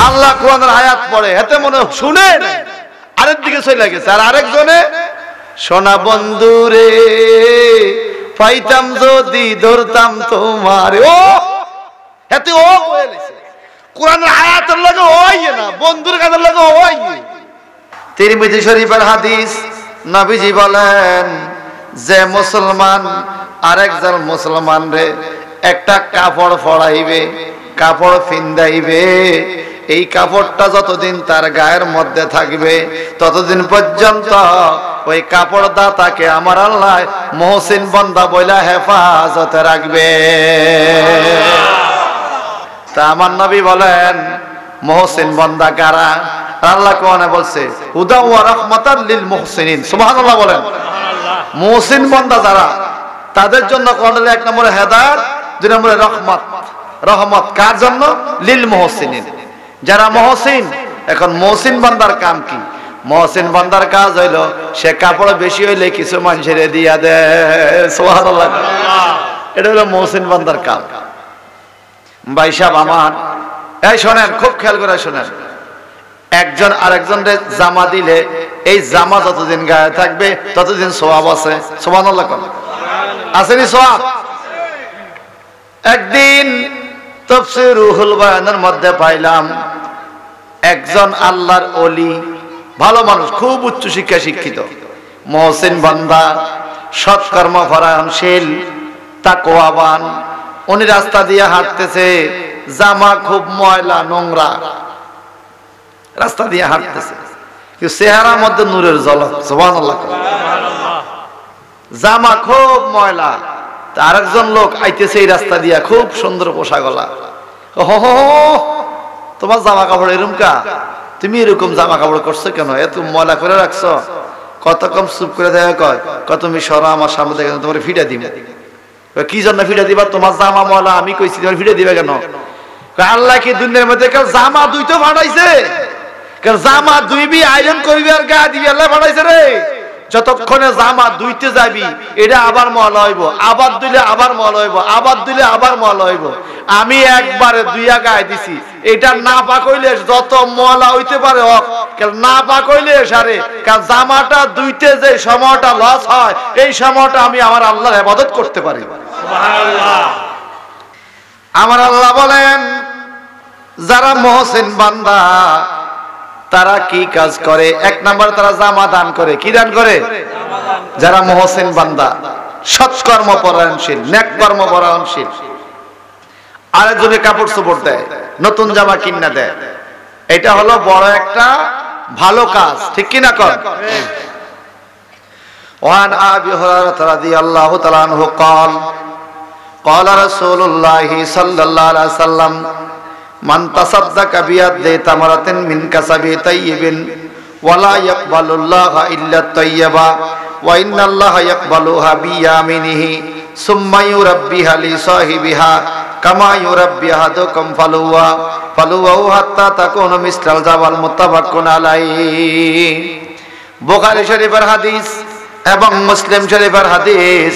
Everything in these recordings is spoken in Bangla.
আল্লাহ কোরআনের আয়াত পড়ে, এতে মনে শুনে আরেক দিকে চলে গেছে। আর আরেকজনে সোনা বন্ধুরে পাইতাম যদি ধরতাম তোমার, ও এতে ও কইলেছে কোরআনের আয়াতের লাগে ওই না, বন্ধুর কাছে লাগে ওই। তিরমিজি শরীফের হাদিস, নবীজি বলেন যে মুসলমান আরেকজন মুসলমান রে একটা কাপড় পরাইবে, কাপড় ফিন্দাইবে, এই কাপড়টা যতদিন তার গায়ের মধ্যে থাকবে ততদিন পর্যন্ত ওই কাপড় দাতাকে আমার আল্লাহ মুহসিন বান্দা বইলা হেফাজতে রাখবে। তা আমার নবী বলেন মুহসিন বান্দা কারা? আল্লাহ কোরআনে বলছে হুদা ওয়া রাহমাতাল লিল মুহসিনিন, সুবহানাল্লাহ বলেন। মুহসিন বান্দা যারা তাদের জন্য কোরআনে এক নম্বরে হেদায়েত, দুই নম্বরে রহমত। রহমত কার জন্য? লিল মুহসিনিন, যারা মুহসিন। এখন মুহসিন বান্দার কাম কি? মুহসিন বান্দার কাজ হইল সে কাপড় বেশি হইলে কিছু মানুষের দিয়া দেয়, সুবহানাল্লাহ। এটা হলো মুহসিন বান্দার কাম। ভাই সাহেব আমার, এই শোনেন, খুব খেয়াল করে শোনেন, একজন আরেকজনকে জামা দিলে এই জামা যতদিন গায়ে থাকবে ততদিন সওয়াব আছে, সুবহানাল্লাহ। আসেনি সওয়াব? একদিন তাফসীর রুহুল বায়ানের মধ্যে পাইলাম একজন আল্লাহর ওলি, ভালো মানুষ, খুব উচ্চ শিক্ষা শিক্ষিত, মুহসিন বান্দা, সৎকর্ম পরায়ণশীল, তাকওয়াবান। উনি রাস্তা দিয়ে হাঁটতেছে, জামা খুব ময়লা নোংরা, রাস্তা দিয়ে হাঁটতেছে, কিন্তু চেহারার মধ্যে নূরের ঝলক, সুবহানাল্লাহ। জামা খুব ময়লা। আরেকজন লোক আইতেছে এই রাস্তা দিয়া, খুব সুন্দর পোশাকওয়ালা। তোমার জামা কাপড় এরকম কা? তুমি এরকম জামা কাপড় করছো কেন? এত ময়লা করে রাখছো? কত কম চুপ করে দেয়, কয় তুমি সরো আমার সামনে দেখে, তোমার ফিটা দিবে। কি জন্য ফিটা দিবা? তোমার জামা ময়লা, আমি কইছি তোমার ফিটা দিবে কেন? আল্লাহ কি দুনিয়ার মধ্যে কেউ জামা ধুইতে পাঠাইছে? জামা ধুইবি, আয়রন করবি আর গা দিবি, আল্লাহ পাঠাইছে রে। যতক্ষণে জামা ধুইতে যাবি এটা আবার ময়লা হইব, আবার ধুইলে আবার ময়লা হইব, আবার ধুইলে আবার ময়লা হইব। আমি একবারে দুইয়া গায়ে দিছি, এটা না পাক হইলে যত ময়লা হইতে পারে হোক, না পাক হইলে সারে। কারণ জামাটা ধুইতে যে সময়টা লস হয়, এই সময়টা আমি আমার আল্লাহর ইবাদত করতে পারি, সুবহানাল্লাহ। আমার আল্লাহ বলেন যারা মুহসিন বান্দা তারা কি কাজ করে? এক নাম্বার, তারা জামা দান করে। কি দান করে? যারা মুহসিন বান্দা, সৎকর্ম পরায়ণশীল, নেক কর্ম পরায়ণশীল। আরেকজনের কাপড় চোপড় দেয়, নতুন জামা কিনা দেয়, এটা হলো বড় একটা ভালো কাজ, ঠিক কিনা কর? ওয়ান আবি হুরায়রা রাদিয়াল্লাহু তাআলা আনহু قال قال رسول الله صلى الله عليه وسلم মান তাসাদ্দাকা বিয়াদি তামারাতিন মিন কাসাবি তাইয়িবিন ওয়ালা ইয়াকবালুল্লাহু ইল্লা তাইয়্যিবা ওয়া ইন্নাল্লাহা ইয়াকবালুহা বিয়ামিনিহি সুম্মা ইউরাব্বিহা লি সাহিবিহা কামা ইউরাব্বি আহাদুকুম ফালুওয়া হাত্তা তাকুনু মিসলাল জাবাল, মুত্তাফাকুন আলাইহি। বুখারী শরীফের হাদিস এবং মুসলিম শরীফের হাদিস।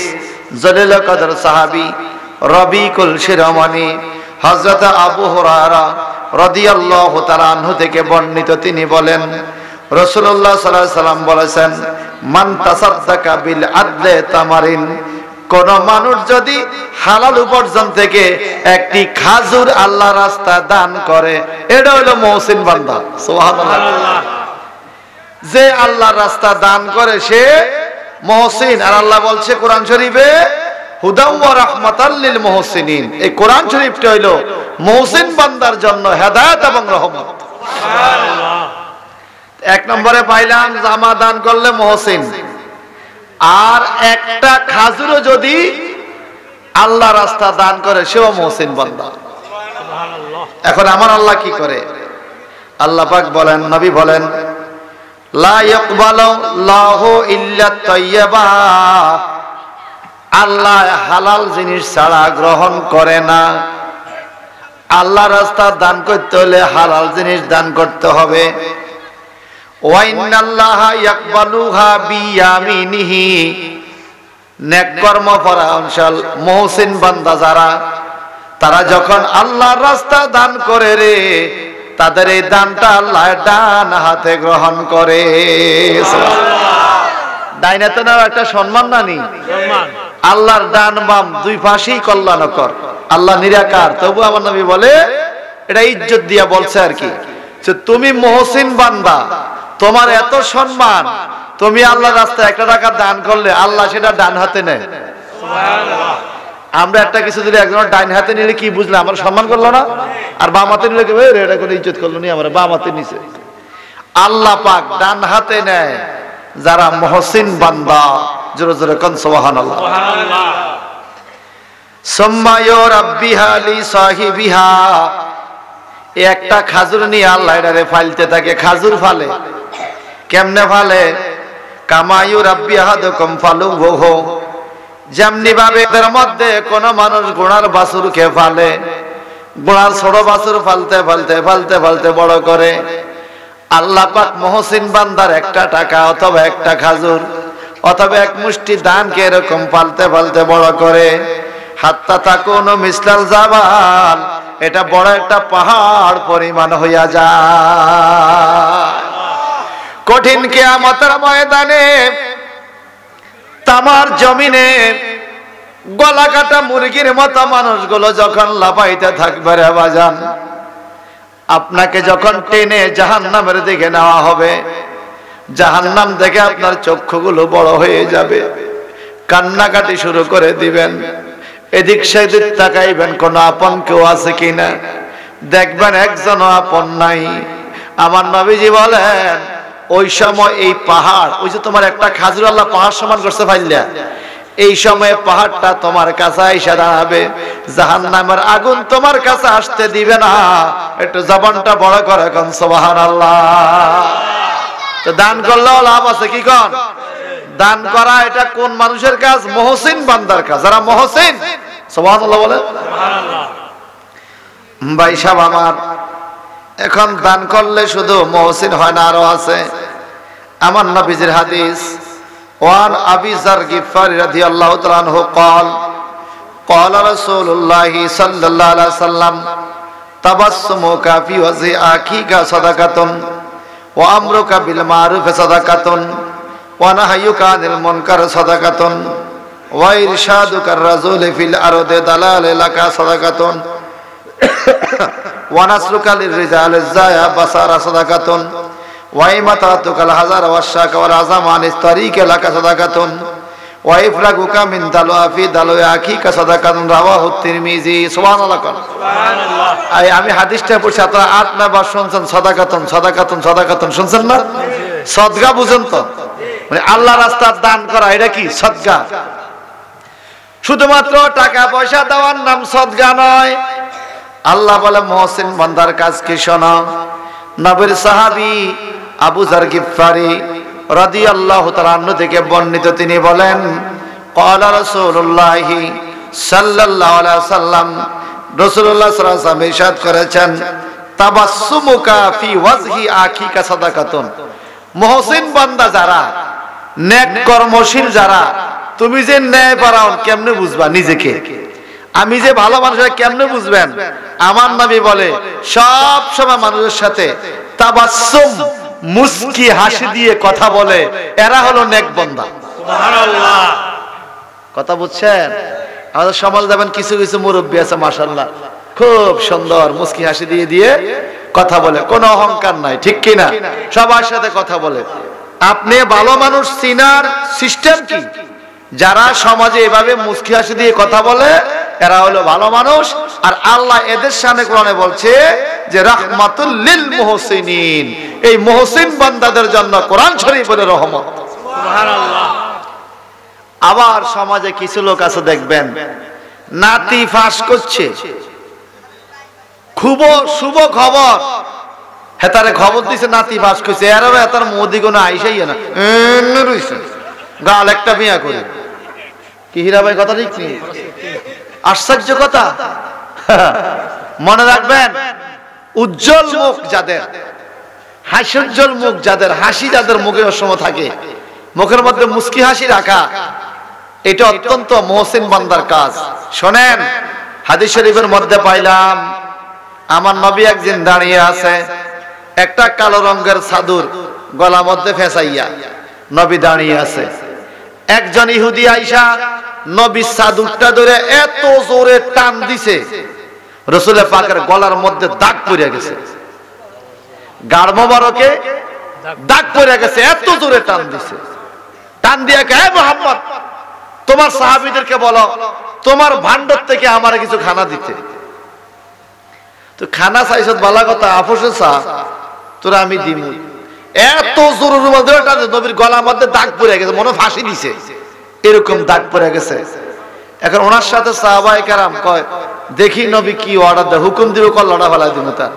জলিল কদর সাহাবী রবিকুল শিরোমণি হযরত আবু হুরায়রা রাদিয়াল্লাহু তাআলা আনহু থেকে বর্ণিত, তিনি বলেন রাসূলুল্লাহ সাল্লাল্লাহু আলাইহি ওয়াসাল্লাম বলেছেন মান তাসাদ্দাকা বিল আদলি তামারিন, কোন মানুষ যদি হালাল উপার্জন থেকে একটি খাজুর আল্লাহর রাস্তায় দান করে, এটা হলো মুহসিন বান্দা, সুবহানাল্লাহ। যে আল্লাহর রাস্তা দান করে সে মুহসিন। আর আল্লাহ বলছে কোরআন শরীফে হুদা ওয়া রাহমাতাল লিল মুহসিনিন, এই কোরআন শরীফটা হলো মুহসিন বান্দার জন্য হেদায়েত এবং রহমত, সুবহানাল্লাহ। এক নম্বরে পাইলাম জামা দান করলে মুহসিন, আর একটা খাজুরও যদি আল্লাহ রাস্তা দান করে সেও মুহসিন বান্দা, সুবহানাল্লাহ। এখন আমার আল্লাহ কি করে? আল্লাহ পাক বলেন, নবী বলেন লা ইয়াকবালু লাহু ইল্লা তাইয়্যিবা, আল্লাহ হালাল জিনিস ছাড়া গ্রহণ করে না। আল্লাহ রাস্তা দান করতে হলে হালাল জিনিস দান করতে হবে। ওয়া ইন্নাল্লাহা ইয়াকবালুহা বিয়ামিনিহি, নেক কর্ম পরায়ণশীল মুহসিন বান্দা যারা, তারা যখন আল্লাহর রাস্তা দান করে রে, তাদের এই দানটা আল্লাহ ডান হাতে গ্রহণ করে। ডাইন হাতে নেওয়া একটা সম্মান না নি? আল্লাহর ডান বাম দুই পাশেই কল্যাণকর, আল্লাহ নিরাকার, তবু আমার নবী বলে এটা ইজ্জত দিয়া বলছে আর কি, যে তুমি মুহসিন বান্দা, তোমার এত সম্মান, তুমি আল্লাহর রাস্তায় 1 টাকা দান করলে আল্লাহ সেটা ডান হাতে নেয়। আমরা একটা কিছু দিলে একজন ডাইন হাতে নিলে কি বুঝলে আমার সম্মান করলো না, আর বাম হাতে নিলে এটা কোনো ইজ্জত করলো নি, আমার বাম হাতে নিছে। আল্লাহ পাক ডান হাতে নেয় যারা মুহসিন বান্দা। জোরে জোরে কোন সুবহানাল্লাহ। সুম্মা ইউরাব্বিহা লি সাহিবিহা, একটা খাজুর নিয়ে আল্লাহ এটারে ফালতে থাকে। খাজুর ফালে কেমনে ফালে? কামা ইউরাব্বিহা দকুম ফালুহু, যেমনি ভাবে এদের মধ্যে কোন মানুষ ঘোড়ার বাছুরকে ফালে, ঘোড়ার ছোট বাছুর ফালতে ফালতে ফালতে ফালতে বড় করে, আল্লাহ পাক মুহসিন বান্দার 1 টাকা অথবা 1 খাজুর অথবা 1 মুষ্টি দানকে এরকম ফালতে ফালতে বড় করে। হাত্তা তাকুনু মিসলাল জাবাল, এটা বড় একটা পাহাড় পরিমাণ হইয়া যায়। কঠিন কিয়ামতের ময়দানে তামার জমিনে গলা কাটা মুরগির মতো মানুষগুলো যখন লাফাইতে থাকবে রে বাজান, আপনাকে যখন টেনে জাহান্নামের দিকে নেওয়া হবে, জাহান্নাম দেখে আপনার চক্ষুগুলো বড় হয়ে যাবে, কান্নাকাটি শুরু করে দিবেন, এদিক সেদিক তাকাইবেন কোন আপন কেউ আছে কিনা, দেখবেন একজনও আপন নাই। আমার নবীজি বলেন ওই সময় এই পাহাড়, ওই যে তোমার 1 খাজুর আল্লাহ পাহাড় সমান করছে ফাইল্লা, এই সময় পাহাড়টা তোমার কাছে এসে দাঁড়াবে, জাহান্নামের আগুন তোমার কাছে আসতে দিবে না। একটু জবানটা বড় করে কোন সুবহানাল্লাহ। তো দান করলেও লাভ আছে কি কোন? দান করা এটা কোন মানুষের কাজ? মুহসিন বান্দার কাজ, যারা মুহসিন। সুবহানাল্লাহ বলে। ভাই সাহেব আমার, এখন দান করলে শুধু মুহসিন হয় না, আরো আছে। আমার নবীজির হাদিস, ওয়ান আবি যার গিফারি রাদিয়াল্লাহু তাআলা আনহু قال قال رسول الله صلى الله عليه وسلم تبسمك في وجه اخيك صدقة وامرك بالمعروف صدقة ونهيك عن المنكر صدقة وارشادك الرجل في الارض دلال لك صدقة ونصرك للرجال الزايا بصار صدقة وإماتتك الحذر والشاك والعظام عن الطريق لك صدقة وإفراغك من دلو في دلو أخيك صدقة رواه الترمذي। সুবহানাল্লাহ। সুবহানাল্লাহ। আমি হাদিসটা পড়ছি, আপনারা 8 বার শুনছেন সাদাকাতুন সাদাকাতুন সাদাকাতুন, শুনছেন না? সদকা বুঝেন তো, মানে আল্লাহ রাস্তায় দান করা, এটা কি সদকা। শুধুমাত্র টাকা পয়সা দেওয়ার নাম সদকা নয়। আল্লাহ বলে মুহসিন বান্দার কাজ কি শোনো। নবীর সাহাবী আবু যার গিফারি রাদিয়াল্লাহু তাআলা আনহু থেকে বর্ণিত, তিনি বলেন ক্বালা রাসূলুল্লাহ সাল্লাল্লাহু আলাইহি ওয়াসাল্লাম, রাসূলুল্লাহ সাল্লাল্লাহু আলাইহি ওয়াসাল্লাম ইরশাদ করেছেন তাবাসসুমুকা ফি ওয়াজহি আখিকা সাদাকাতুন। মুহসিন বান্দা যারা, নেক কর্মশীল যারা, তুমি যে ন্যায় পরায়ণ কেমনে বুঝবা নিজেকে? আমি যে ভালো মানুষ কেমনে বুঝবেন? আমার নবী বলে সব সময় মানুষের সাথে তাবাসসুম, মুস্কি হাসি দিয়ে কথা বলে, এরা হলো নেক বান্দা। সুবহানাল্লাহ। কথা বুঝছেন? আমাদের সমাজ যাবেন কিছু কিছু মুরব্বী আছে মাশাআল্লাহ, খুব সুন্দর মুস্কি হাসি দিয়ে দিয়ে কথা বলে, কোনো অহংকার নাই, ঠিক কি না? সবার সাথে কথা বলে। আপনি ভালো মানুষ চিনার সিস্টেম কি? যারা সমাজে এভাবে মুস্কি হাসি দিয়ে কথা বলে এরা হলো ভালো মানুষ। আর আল্লাহ এদের সামনে কোরআনে বলছে যে রাহমাতুল লিল মুহসিনিন, এই মুহসিন বান্দাদের জন্য কোরআন শরীফের রহমত। সুবহানাল্লাহ। আবার সমাজে কিছু লোক আছে দেখবেন নাতি ফাঁস করছে, খুব শুভ খবর, হেতারে খবর দিছে নাতি ফাঁস করছে, এর হেতার মোদি কোনো আইসাই না রইছে গাল একটা বিয়া করে। কি হীরা ভাই কথা ঠিক নেই? আশ্চর্য কথা। মনে রাখবেন, উজ্জ্বল মুখ যাদের, হাস্যোজ্জ্বল মুখ যাদের, হাসি যাদের মুখে সময় থাকে, মুখের মধ্যে মুস্কি হাসি রাখা, এটা অত্যন্ত মুহসিন বান্দার কাজ। শোনেন, হাদিস শরীফের মধ্যে পাইলাম আমার নবী একদিন দাঁড়িয়ে আছে, একটা কালো রঙের চাদর গলা মধ্যে ফেসাইয়া নবী দাঁড়িয়ে আছে। একজন ইহুদি আইসা নবীর চাদরটা ধরে এত জোরে টান দিছে, রাসূলের পাকের গলার মধ্যে দাগ পড়ে গেছে, গাড় মোবারকে দাগ পড়ে গেছে, এত জোরে টান দিছে। টান দিয়ে হে মুহাম্মদ, তোমার সাহাবীদেরকে বলো তোমার ভান্ডার থেকে আমার কিছু খানা দিতে। তো খানা চাইছত ভালো কথা, আপোষে চা তোরা আমি দিমু। এত জোরে রুমাল ধরে টান, নবীর গলার মধ্যে দাগ পড়ে গেছে, মনে ফাঁসি দিছে, এরকম দাগ পড়ে গেছে। এখন ওনার সাথে সাহাবায়ে কেরাম কয়, দেখি নবী কি অর্ডার দেয়, হুকুম দিব কল্লাটা ফেলাই দিব। তার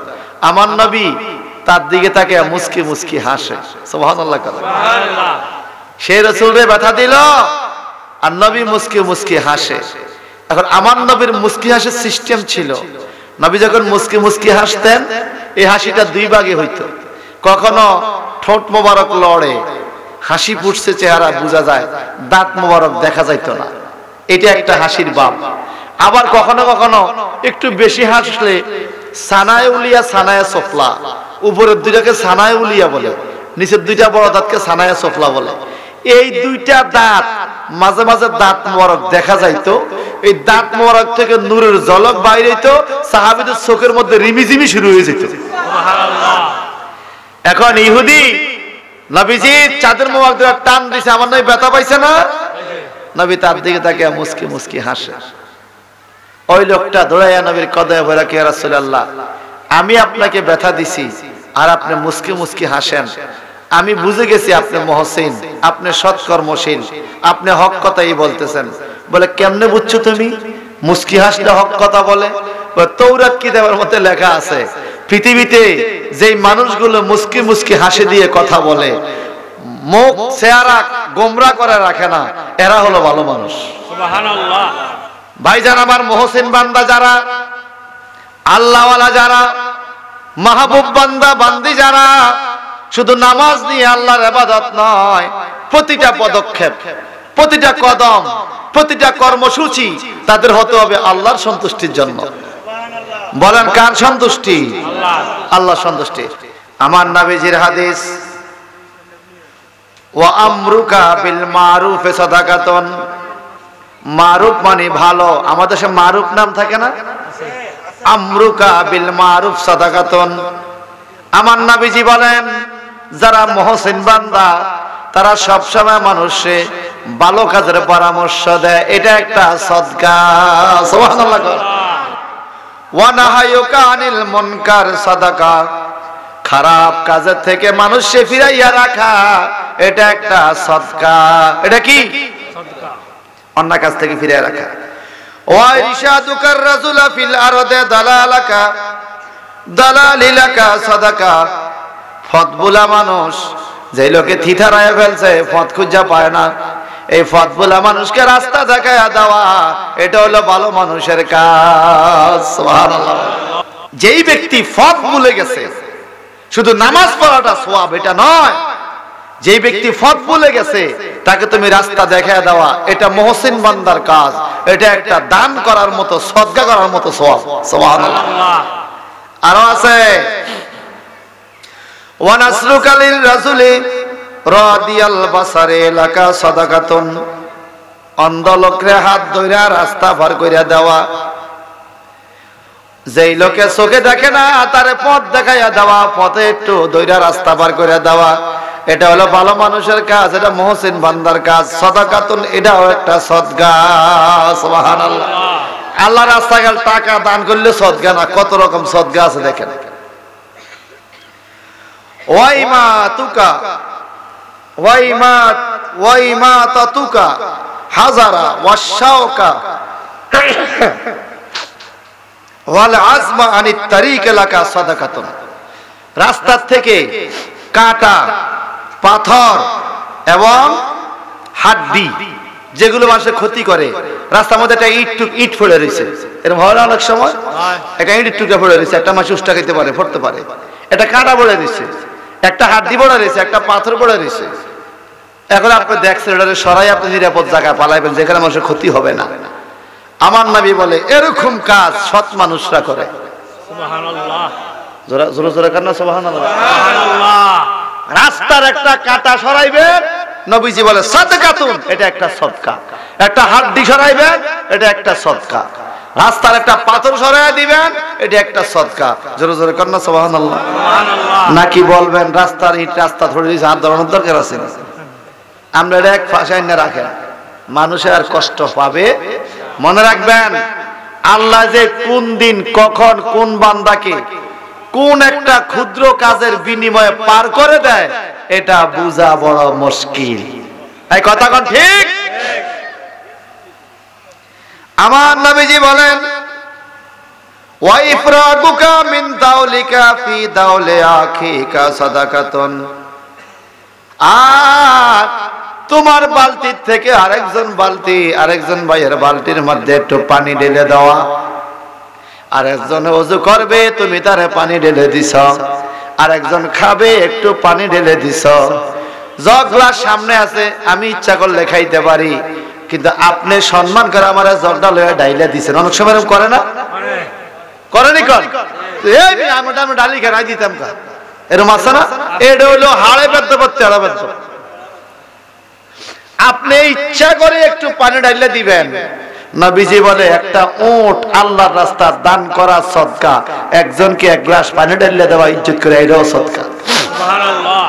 আমার নবী তার দিকে তাকে মুস্কি মুস্কি হাসে, সুবহানাল্লাহ। সে রাসূলরে ব্যথা দিল আর নবী মুস্কি মুস্কি হাসে। এখন আমার নবীর মুস্কি হাসির সিস্টেম ছিল, নবী যখন মুস্কি মুস্কি হাসতেন এই হাসিটা দুই ভাগে হইতো। কখনো ঠোঁট মোবারক লড়ে, হাসি ফুটছে চেহারা বোঝা যায়, দাঁত মোবারক দেখা যাইতো না, এটা একটা হাসির ভাব। আবার কখনো কখনো একটু বেশি হাসলে সানায় উলিয়া সানায় সফলা, উপরের দুইটাকে সানায় উলিয়া বলে, নিচের দুইটা বড় দাঁতকে সানায় সফলা বলে। এই দুইটা দাঁত মাঝে মাঝে দাঁত মোবারক দেখা যাইতো, এই দাঁত মোবারক থেকে নূরের ঝলক বাইরে হইতো, সাহাবীদের চোখের মধ্যে রিমিঝিমি শুরু হয়ে যেত। এখন ইহুদি নবীজির চাদর মোবারক ধরে টান দিছে, আমার নবী ব্যথা পাইছে না, নবী তার দিকে তাকে মুস্কি মুস্কি হাসে। ওই লোকটা দৌড়াইয়া নবীর কদমে পড়ে, কে রাসূলুল্লাহ, আমি আপনাকে ব্যথা দিছি আর আপনি মুস্কি মুস্কি হাসেন, আমি বুঝে গেছি আপনি মুহসিন, আপনি সৎকর্মশীল, আপনি হক কথাই বলতেছেন। বলে কেমনে বুঝছো তুমি? মুস্কি হাসলে হক কথা বলে? তৌরাত কিতাবের মধ্যে লেখা আছে, পৃথিবীতে যেই মানুষগুলো মুস্কি মুস্কি হাসি দিয়ে কথা বলে, মুখ চেহারা গোমরা করে রাখে না, এরা হলো ভালো মানুষ। সুবহানাল্লাহ। ভাইজান আমার, মুহসিন বান্দা যারা, আল্লাহওয়ালা যারা, মাহবুব বান্দা বান্দি যারা, শুধু নামাজ নিয়ে আল্লাহর ইবাদত নয়, প্রতিটা পদক্ষেপ, প্রতিটা কদম, প্রতিটা কর্মসূচি তাদের হতে হবে আল্লাহর সন্তুষ্টির জন্য। বলেন কার সন্তুষ্টি? আল্লাহর সন্তুষ্টি। আমার নবীজির হাদিস, ওয়া আমরুকা বিল মারুফে সাদাকাতুন, মারুফ মানে ভালো, আমাদের দেশে মারুফ নাম থাকে না, আমরুকা বিল মারুফ সাদাকাতুন। আমার নবীজি বলেন যারা মুহসিন বান্দা তারা সব সময় মানুষে ভালো কাজের পরামর্শ দেয়, এটা একটা সদকা। সুবহানাল্লাহ। ওয়া নাহায়ুকা আনিল মুনকার সাদাকা, খারাপ কাজের থেকে মানুষকে ফিরাইয়া রাখা, এটা একটা সদকা। এটা কি? সদকা, অন্যায় কাজ থেকে ফিরিয়ে রাখা। ওয়া ইরশাদুকার রাসূলা ফিল আরদে দালালাকা দালালিলাকা সাদাকা, ফতবুলা মানুষ যে লোকে থিথারায় ফেলছে, পথ খুঁজা পায় না, এই ফতবুলা মানুষকে রাস্তা দেখায়া দেওয়া, এটা হলো ভালো মানুষের কাজ। সুবহানাল্লাহ। যেই ব্যক্তি পথ ভুলে গেছে, শুধু নামাজ পড়াটা সওয়াব এটা নয়, যেই ব্যক্তি পথ ভুলে গেছে তাকে তুমি রাস্তা দেখায়া দেওয়া, এটা মুহসিন বান্দার কাজ, এটা একটা দান করার মতো, সদকা করার মতো সওয়াব। সুবহানাল্লাহ। আরো আছে, ওয়া নাসরুকা লির রাসূলি রাদিয়াল বাসারে লাকা সাদাকাতুন, অন্ধ লোকরে হাত ধইরা রাস্তা পার কইরা দেওয়া, যেই লোকে চোখে দেখে না তারে পথ দেখাইয়া দেওয়া, পথে একটু ধইরা রাস্তা পার কইরা দেওয়া, এটা হলো ভালো মানুষের কাজ, এটা মুহসিন বান্দার কাজ। সাদাকাতুন, এটাও একটা সদকা। সুবহানাল্লাহ। আল্লাহর রাস্তায় টাকা দান করলে সদকা না, কত রকম সদকা আছে দেখেন। ওয়াইমা তুকা ওয়াইমা তাতুকা হাজারা ওয়াশাউকা ওয়াল আজমা আনিত তারিক লাকা সাদাকাতুন, রাস্তার থেকে কাটা, পাথর এবং হাড্ডি যেগুলো মানুষের ক্ষতি করে, রাস্তার মধ্যে একটা ইট পড়ে রয়েছে, এরকম হয় না অনেক সময়, একটা ইটের টুকরা পড়ে রয়েছে, একটা মানুষ উষ্টা খেতে পারে, পড়তে পারে, একটা কাঁটা পড়ে রয়েছে, একটা হাড্ডি পড়ে রয়েছে, একটা পাথর পড়ে রয়েছে। এখন আপনি দেখছেন, এটা সরাই আপনি নিরাপদ জায়গায় পালাইবেন যেখানে মানুষের ক্ষতি হবে না। আমার নবী বলে এরকম কাজ সৎ মানুষরা করে। সুবহানাল্লাহ। জোরে জোরে কান্না সুবহানাল্লাহ। সুবহানাল্লাহ। রাস্তার একটা কাঁটা সরাইবেন, নবীজি বলে সাদকাতুন, এটা একটা সদকা। একটা হাড্ডি সরাইবেন, এটা একটা সদকা। রাস্তার একটা পাথর সরাইয়া দিবেন, এটা একটা সদকা। জোরে জোরে কান্না সুবহানাল্লাহ। সুবহানাল্লাহ। নাকি বলবেন রাস্তার ইট রাস্তা ধরে দিয়েছে, হাত ধরানোর দরকার আছে? আমরা এটা এক ফাঁসাই না রাখেন, মানুষে আর কষ্ট পাবে। মনে রাখবেন আল্লাহ যে কোন দিন কখন কোন বান্দাকে কোন একটা ক্ষুদ্র কাজের বিনিময়ে পার করে দেয়, এটা বোঝা বড় মুশকিল। এই কথা কোন ঠিক? আমার নবীজি বলেন ওয়া ইফরাগুকা মিন দাউলিকা ফি দাউলি আখিকা সাদাকাতুন, আর তোমার বালতির থেকে আরেকজন ভাইয়ের বালতির মধ্যে একটু পানি ঢেলে দেওয়া। আরেকজন ওযু করবে, তুমি তারে পানি ঢেলে দিছ। আরেকজন খাবে, একটু পানি ঢেলে দিছ। জগ গ্লাস সামনে আছে, আমি ইচ্ছা করলে খাইতে পারি, কিন্তু আপনি সম্মান করে আমার জগটা লয়ে ডাইলে দিছেন। অনেক সময় এরকম করে না? করেনি? আমি ডালি খাই দিতাম কা, এরকম আছে না? এটা হইলো হাড়ে বেদ্য করতে হাড়ে বেদ্য। আপনি ইচ্ছা করে একটু পানি ঢাইলে দিবেন। নবীজি বলে একটা উট আল্লাহর রাস্তায় দান করা সদকা, একজনকে এক গ্লাস পানি ঢাইলে দেওয়া ইজ্জত করে, এটাও সদকা। সুবহানাল্লাহ।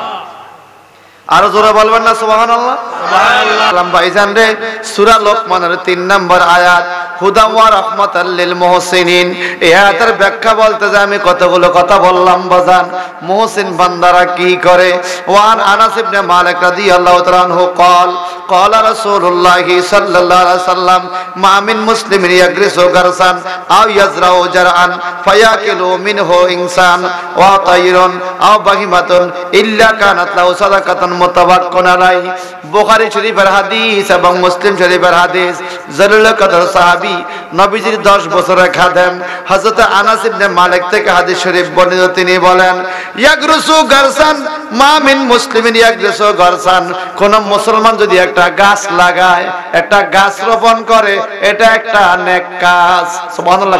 আরো জোরে বলবেন না সুবহানাল্লাহ? সুবহানাল্লাহ। ভাইজান রে, সূরা লোকমানের 3 নম্বর আয়াত, হুদাম ওয়া রাহমাতাল লিল মুহসিনিন, এই আয়াতের ব্যাখ্যা বলতে যে আমি কতগুলো কথা বললাম বাজান। মুহসিন বান্দারা কি করে? ওয়ান আনাস ইবনে মালিক রাদিয়াল্লাহু তাআলা আনহু قال قال رسول الله صلى الله عليه وسلم ما من مسلم يغرس غرسا او يزرع زرعا فياكل منه انسان وطير او بهيمه الا كانت له صدقه متفق عليه। বুখারী শরীফের হাদিস এবং মুসলিম শরীফের হাদিস। জলিল কদর সাহাবী, নবীজির 10 বছরের খাদেম হযরত আনাস ইবনে মালিক থেকে হাদিস শরীফ বর্ণিত। তিনি বলেন ইয়াগরুসু গারসান মা মিন মুসলিমিন ইয়াগরুসু গারসান, কোন মুসলমান যদি একটা গাছ লাগায়, একটা গাছ রোপণ করে, এটা একটা নেক কাজ। সুবহানাল্লাহ।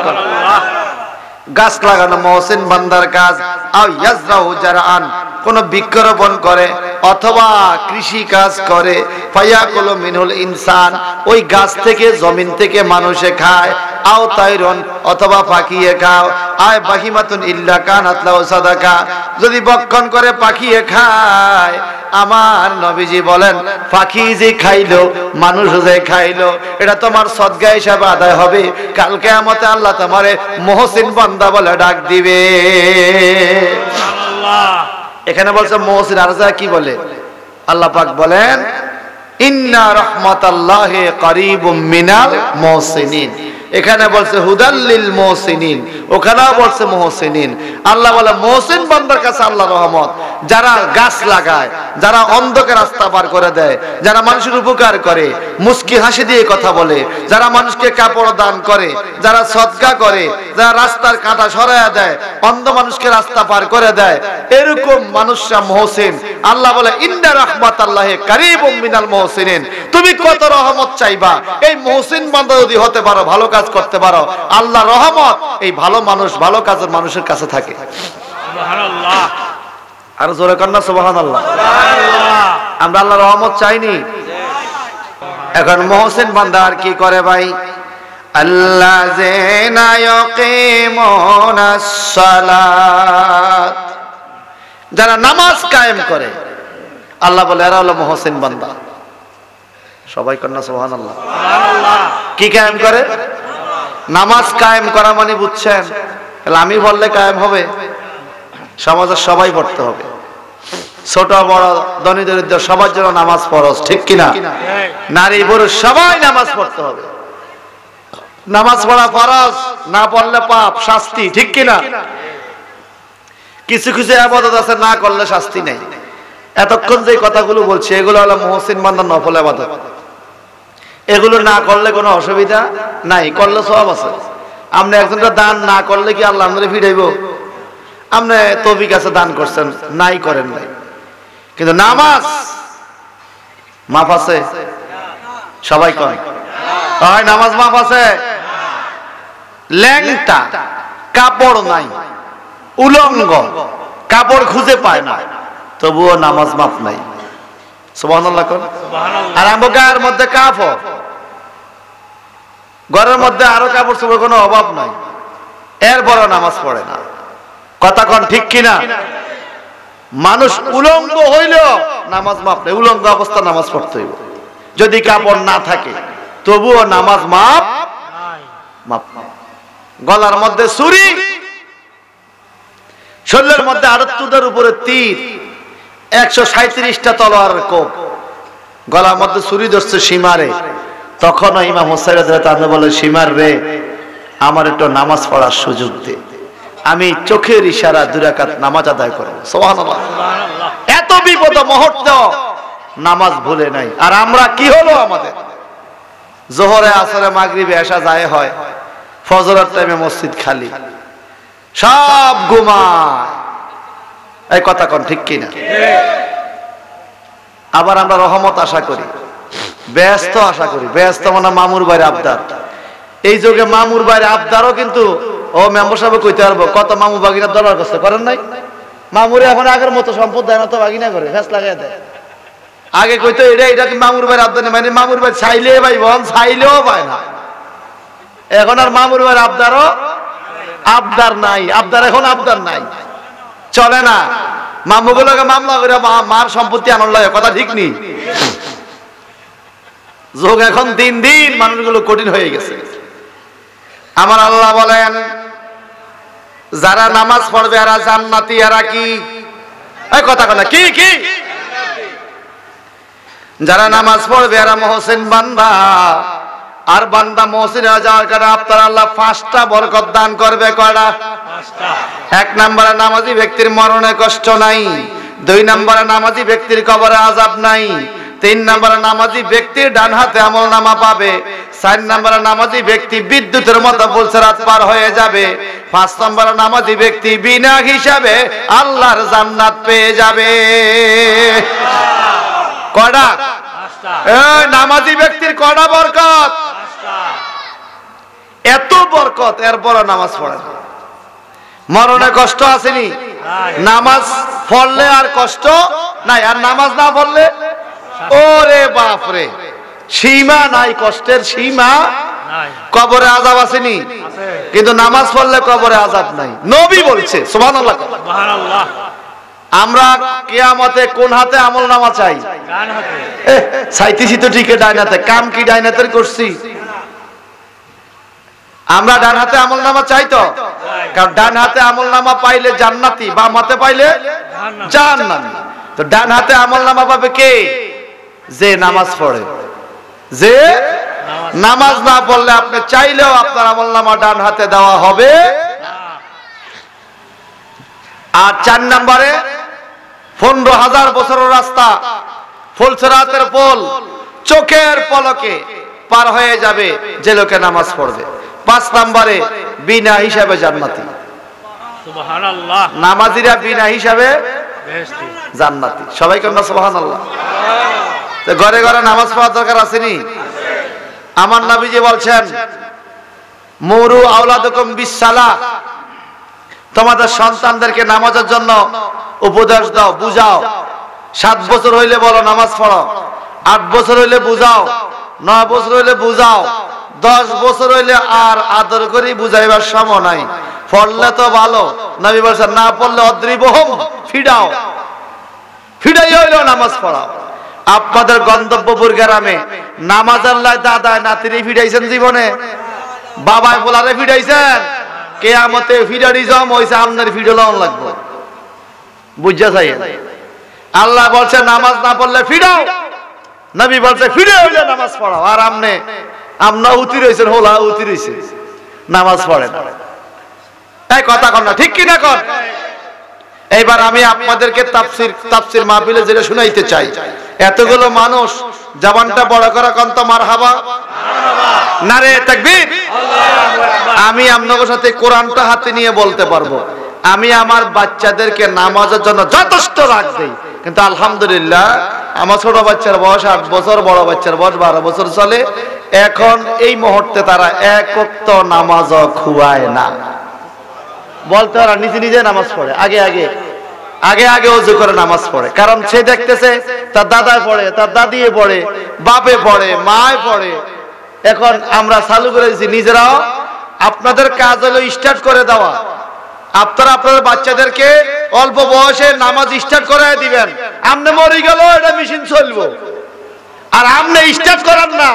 গাছ লাগানো মুহসিন বান্দার কাজ। আও ইয়াজরাউ জারআন, কোন বৃক্ষরোপণ করে অথবা কৃষি কাজ করে। ফায়াকুলু মিনহুল ইনসান, ওই গাছ থেকে জমিন থেকে মানুষে খায়। আও তাইরন, অথবা পাখিয়ে খাও। আয় বাহিমাতুন ইল্লা কানাত লাহু সাদাকা, যদি বক্ষণ করে পাখিয়ে খায়। আমার নবীজি বলেন পাখি যে খাইলো, মানুষ যে খাইলো, এটা তোমার সদকা হিসাবে আদায় হবে। কাল কিয়ামতে আল্লাহ তোমারে মুহসিন বান্দা বলে ডাক দিবে। সুবহানাল্লাহ। এখানে বলছে মুহসিন, আর যা কি বলে? আল্লাহ পাক বলেন ইন্না রাহমাতাল্লাহি করিবুম মিনাল মুহসিনিন। এখানে বলছে হুদাল্লিল মুহসিনিন, ওখানেও বলছে মুহসিনিন। আল্লাহ বলে মুহসিন বান্দার কাছে আল্লাহ রহমত। যারা গাছ লাগায়, যারা অন্ধকে রাস্তা পার করে দেয়, যারা মানুষের উপকার করে, মুস্কি হাসি দিয়ে কথা বলে, যারা মানুষকে কাপড় দান করে, যারা সদকা করে, যারা রাস্তার কাঁটা সরাইয়া দেয়, অন্ধ মানুষকে রাস্তা পার করে দেয়, এরকম মানুষরা মুহসিন। আল্লাহ বলে ইন্না রাহমাতাল্লাহি করিবুম মিনাল মুহসিনিন। তুমি কত রহমত চাইবা? এই মুহসিন বান্দা যদি হতে পারো, ভালো কাজ করতে পারো, আল্লাহ রহমত এই ভালো মানুষ, ভালো কাজের মানুষের কাছে থাকে। সুবহানাল্লাহ। আর জোরে কন্না সুবহানাল্লাহ। সুবহানাল্লাহ। আমরা আল্লাহর রহমত চাইনি? এখন মুহসিন বান্দা আর কি করে ভাই? আল্লাযিনা ইয়াকিমুনাস সালাত, যারা নামাজ কায়েম করে, আল্লাহ বলে এরা হলো মুহসিন বান্দা। সবাই কন্না সুবহানাল্লাহ। সুবহানাল্লাহ। কি কায়েম করে? নামাজ কায়েম করা মানে বুঝছেন? তাহলে আমি বললে কায়েম হবে? সমাজের সবাই পড়তে হবে, ছোট বড় ধনী দরিদ্র সবার জন্য নামাজ ফরজ, ঠিক কিনা? নারী পুরুষ সবাই নামাজ পড়তে হবে। নামাজ পড়া ফরজ, না পড়লে পাপ, শাস্তি, ঠিক কিনা? কিছু কিছু ইবাদত আছে না করলে শাস্তি নেই। এতক্ষণ যে কথাগুলো বলছি এগুলো হলো মুহসিন বান্দার নফল ইবাদত। এগুলো না করলে কোনো অসুবিধা নাই, করলে সওয়াব আছে। আপনি একজনটা দান না করলে কি আল্লাহ আমাদের ফিরাইব? আপনি তৌফিক আছে দান করছেন, নাই করেন নাই, কিন্তু নামাজ মাফ আছে? সবাই কয় হয় নামাজ মাফ আছে? ল্যাংটা কাপড় নাই, উলঙ্গ, কাপড় খুঁজে পায় না, তবুও নামাজ মাফ নাই। সুবহানাল্লাহ। আর আমার গায়ের মধ্যে কাপড়, ঘরের মধ্যে আরো কাপড় চোপড় কোনো অভাব নাই, এরপর নামাজ পড়ে না। কথা কোন ঠিক কিনা? মানুষ উলঙ্গ হইলেও নামাজ মাফ নেই, উলঙ্গ অবস্থা নামাজ পড়তে হইব। যদি কাপড় না থাকে তবুও নামাজ মাফ মাফ। গলার মধ্যে ছুরি, শরীরের মধ্যে 78টার উপরে তীর, 137টা তলোয়ারের কোপ, গলার মধ্যে ছুরি ধরছে সীমারে, তখনও ইমাম হোসেন রাদিয়াল্লাহু বলে, সীমার রে, আমার একটু নামাজ পড়ার সুযোগ দে, আমি চোখের ইশারা 2 রাকাত নামাজ আদায় করব। সুবহানাল্লাহ। এত বিপদ মুহূর্ত নামাজ ভুলে নাই। আর আমরা কি হলো, আমাদের জোহরে, আসরে, মাগরিবে, এশা যায় হয়, ফজরের টাইমে মসজিদ খালি, সব ঘুমায়। এই কথা কোন ঠিক কিনা? আবার আমরা রহমত আশা করি, ব্যস্ত আশা করি, ব্যস্ত মানে মামুর বাইরে আবদার। এই যুগে মামুর বাইরে আবদারও কিন্তু ও মেম্বার সাহেব কইতে পারবো, কত মামু বাগিনা দরবার করছে, করেন নাই? মামুরে এখন আগের মতো সম্পদ দেয় না, তো বাগিনা করে ফেস লাগাই দেয়। আগে কইতো এটা কি মামুর বাইরে আবদার নেই, মানে মামুর বাড়ি চাইলে পাইব, চাইলেও পায় না। এখন আর মামুর বাইরে আবদারও আবদার নাই, আবদার এখন আবদার নাই, চলে না। মামুগুলোকে মামলা করে মার সম্পত্তি আনন্দ লাগে, কথা ঠিক নেই। যোগ এখন দিন দিন মানুষগুলো কঠিন হয়ে গেছে। আমার আল্লাহ বলেন, যারা নামাজ পড়বে এরা জান্নাতি। এরা কি? এই কথা কথা কি কি? যারা নামাজ পড়বে এরা মুহসিন বান্দা। আর বান্দা মুহসিন হয়ে যাওয়ার কারণে আপনার আল্লাহ 5টা বরকত দান করবে। কয়টা? 5টা। 1 নম্বরে নামাজি ব্যক্তির মরণে কষ্ট নাই। 2 নম্বরে নামাজি ব্যক্তির কবরে আযাব নাই। 3 নম্বরে নামাজি ব্যক্তির ডান হাতে আমলনামা পাবে। 4 নম্বরে নামাজি ব্যক্তি বিদ্যুতের মতো ফুলসিরাত পার হয়ে যাবে। 5 নম্বরে নামাজি ব্যক্তি বিনা হিসাবে আল্লাহর জান্নাত পেয়ে যাবে। কয়টা? 5টা। এই নামাজি ব্যক্তির কয়টা বরকত? 5টা। এত বরকত, এরপর নামাজ পড়ে না। মরণে কষ্ট আসেনি? নামাজ পড়লে আর কষ্ট নাই, আর নামাজ না পড়লে ওরে বাপরে, সীমা নাই, কষ্টের সীমা নাই। কবরে আযাব আসেনি? কিন্তু নামাজ পড়লে কবরে আযাব নাই, নবী বলছে। সুবহানাল্লাহ। সুবহানাল্লাহ। আমরা কিয়ামতে কোন হাতে আমলনামা চাই? ডান হাতে। চাইতেছি তো ঠিক, ডান হাতে। কাম কি ডান হাতের করছি? আমরা ডান হাতে আমলনামা চাই তো, কারণ ডান হাতে আমলনামা পাইলে জান্নাতি, বাম হাতে পাইলে জাহান্নামী। তো ডান হাতে আমলনামা পাবে কে? যে নামাজ পড়ে। যে নামাজ না পড়লে আপনি চাইলেও আপনার আমলনামা ডান হাতে দেওয়া হবে। আর 4 নম্বরে 15,000 বছরের রাস্তা, ফুলসিরাতের পোল চোখের পলকে পার হয়ে যাবে যে লোকে নামাজ পড়বে। 5 নম্বরে বিনা হিসাবে জান্নাতি। সুবহানাল্লাহ। নামাজিরা বিনা হিসাবে বেহেশতি, জান্নাতি। সবাই কেন সুবহানাল্লাহ। ঘরে ঘরে নামাজ পড়ার দরকার আসেনি? আমার নবীজি বলছেন, মুরু আওলাদুকুম বিসসালাহ, তোমাদের সন্তানদেরকে নামাজের জন্য উপদেশ দাও, বুঝাও। 7 বছর হইলে বলো নামাজ পড়ো, 8 বছর হইলে বুঝাও, 9 বছর হইলে বুঝাও, 10 বছর হইলে আর আদর করে বুঝাইবার সময় নাই। পড়লে তো ভালো, নবী বলছেন, না পড়লে অদ্রিবহম, ফিডাও, ফিডাই হইলেও নামাজ পড়াও। আপনাদের গন্তব্যপুর গ্রামে নামাজ আল্লাহ দাদায় নাতিরে ফিডাইছেন জীবনে? বাবায় বলারে ফিডাইছেন? কিয়ামতে ফিডারিজম হইছে, আপনার ফিডালাও লাগবে। বুঝা যায়? আল্লাহ বলছে নামাজ না পড়লে ফিডাও, নবী বলছে ফিডে হইলে নামাজ পড়াও। আর আমনা উতি রইছেন, হোলা উতি রইছে, নামাজ পড়ে না। এই কথা কন না, ঠিক কি না কন? এইবার আমি আপনাদেরকে তাফসীর মাহফিলে যেটা শুনাইতে চাই, এতগুলো মানুষ জবানটা বড় করা কন তো মারহাবা, নারে তাকবীর। আমি আপনাদের সাথে কোরআনটা হাতে নিয়ে বলতে পারবো, আমি আমার বাচ্চাদেরকে নামাজের জন্য যথেষ্ট রাখ দেই, কিন্তু আলহামদুলিল্লাহ আমার ছোট বাচ্চার বয়স 8 বছর, বড় বাচ্চার বয়স 12 বছর চলে। এখন এই মুহূর্তে তারা এক ওয়াক্ত নামাজও খুয়ায় না। বলতে পারে নিজে নিজে নামাজ পড়ে, আগে আগে আগে আগে ওযু করে নামাজ পড়ে। কারণ সে দেখতেছে তার দাদায় পড়ে, তার দাদিয়ে পড়ে, বাপে পড়ে, মায় পড়ে। এখন আমরা চালু করে দিয়েছি নিজেরাও। আপনাদের কাজ হলো স্টার্ট করে দেওয়া। আপনারা আপনাদের বাচ্চাদেরকে অল্প বয়সে নামাজ স্টার্ট করায় দিবেন। আমনে মরে গেল এটা মেশিন চলবো, আর আমনে স্টার্ট করান না,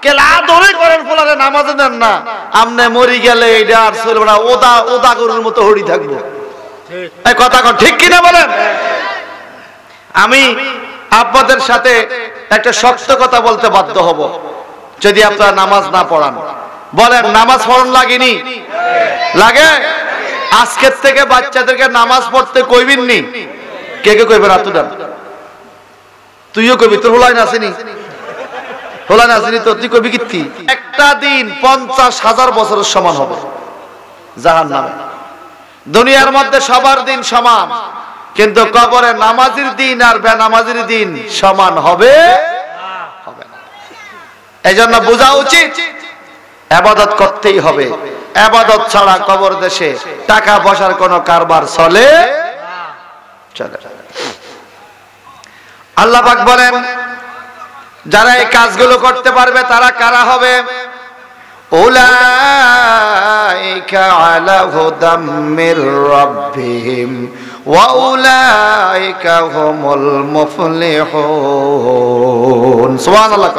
কেলা ধরে করেন ফলারে নামাজে দেন না, আমনে মরে গেলে এটা আর চলবে না, ওদা ওদা গরুর মতো হড়ি থাকবো। এই কথা কোন ঠিক কিনা বলেন? আমি আপনাদের সাথে একটা শক্ত কথা বলতে বাধ্য হব, যদি আপনারা নামাজ না পড়ান। বলেন নামাজ পড়ন লাগেনি? লাগে? আজকের থেকে বাচ্চাদেরকে নামাজ পড়তে কইবেন নি? কে কে কইবেন? হাত দেন। তুইও কইবি, তোর হোলাই না আসেনি? হোলাই না আসেনি তো তুই কইবি কি? একটা দিন 50,000 বছরের সমান হবে জাহান্নামে। দুনিয়ার মধ্যে সবার দিন সমান, কিন্তু কবরে নামাজের দিন আর বেনামাজের দিন সমান হবে হবে না। এজন্য বোঝা উচিত ইবাদত করতেই হবে। ইবাদত ছাড়া কবর দেশে টাকা পয়সার কোনো কারবার চলে চলে। আল্লাহ পাক বলেন যারা এই কাজগুলো করতে পারবে তারা কারা হবে? উলাইকা আলা হুদাম মির রাব্বিহিম ওয়া উলাইকা হুমুল মুফলিহুন। সুবহানাল্লাহ।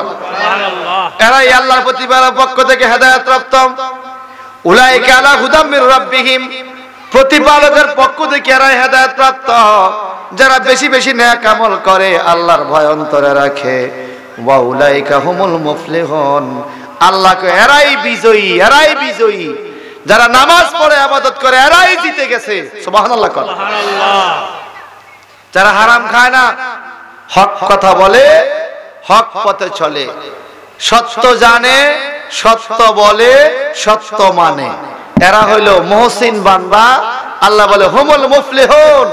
এরাই আল্লাহর প্রতিপালকের পক্ষ থেকে হেদায়েত প্রাপ্ত। উলাইকা আলা হুদাম মির রাব্বিহিম, প্রতিপালকের পক্ষ থেকে এরাই হেদায়েত প্রাপ্ত যারা বেশি বেশি নেক আমল করে, আল্লাহর ভয় অন্তরে রাখে। ওয়া উলাইকা হুমুল মুফলিহুন, আল্লাহকে এরাই বিজয়ী, এরাই বিজয়ী। যারা নামাজ পড়ে ইবাদত করে এরাই জিতে গেছে। সুবহানাল্লাহ। সুবহানাল্লাহ। যারা হারাম খায় না, হক কথা বলে, হক পথে চলে, সত্য জানে, সত্য বলে, সত্য মানে, এরা হইল মুহসিন বান্দা। আল্লাহ বলে হুমুল মুফলিহুন,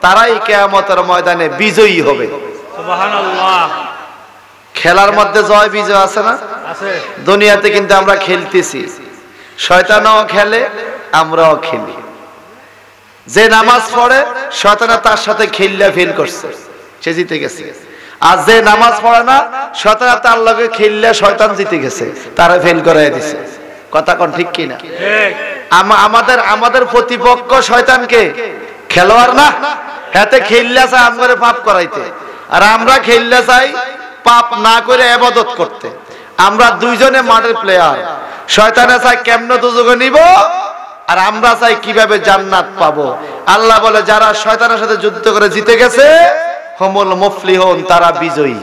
তারাই কিয়ামতের ময়দানে বিজয়ী হবে। সুবহানাল্লাহ। খেলার মধ্যে জয় বিজয় আছে না? আছে। দুনিয়াতে কিন্তু আমরা খেলতেছি, শয়তানও খেলে, আমরাও খেলি। যে নামাজ পড়ে শয়তানে তার সাথে খেললে ফেল করছে, সে জিতে গেছে। আর যে নামাজ পড়ে না, শয়তানে তার লগে খেললে শয়তান জিতে গেছে, তারা ফেল করাই দিছে। কথা কোন ঠিক কিনা? ঠিক। আমাদের আমাদের প্রতিপক্ষ শয়তানকে খেলোয়াড় না, হাতে খেললে চাই আমগরে পাপ করাইতে, আর আমরা খেললে চাই পাপ না করে ইবাদত করতে। আমরা দুইজনে মাঠের প্লেয়ার। শয়তানে চাই কেমনে দুজকে নিব, আর আমরা চাই কিভাবে জান্নাত পাবো। আল্লাহ বলে যারা শয়তানের সাথে যুদ্ধ করে জিতে গেছে হুমুল মুফলিহুন, তারা বিজয়ী।